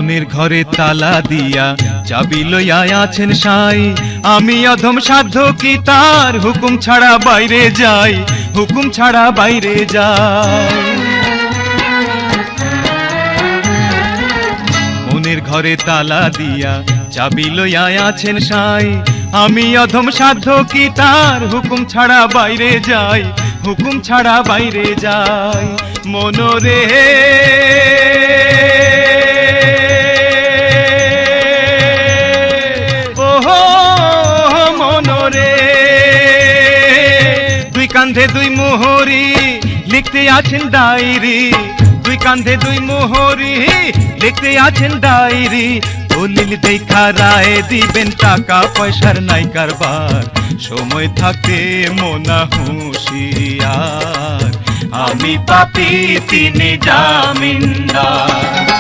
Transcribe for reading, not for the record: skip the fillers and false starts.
মনের ঘরে তালা দিয়া চাবি লইয়া আছেন সাই, আমি অধম সাধ্য কি তার হুকুম ছাড়া বাইরে যাই, হুকুম ছাড়া বাইরে যাই। মনের ঘরে তালা দিয়া চাবি লইয়া আছেন সাই, আমি অধম সাধ্য কি তার হুকুম ছাড়া বাইরে যাই, হুকুম ছাড়া বাইরে যাই। মনরে ওহো মনরে, দুই কান্ধে দুই মোহরি লিখতে আছেন ডায়েরি, দুই কান্ধে দুই মোহরি লিখতে আছেন ডায়েরি। দলিল দেখা রায় দিবেন, টাকা পয়সার নাই কারবার, সময় থাকতে মোনা হুঁশিয়ার, আমি পাপী তিনি জামিনদার।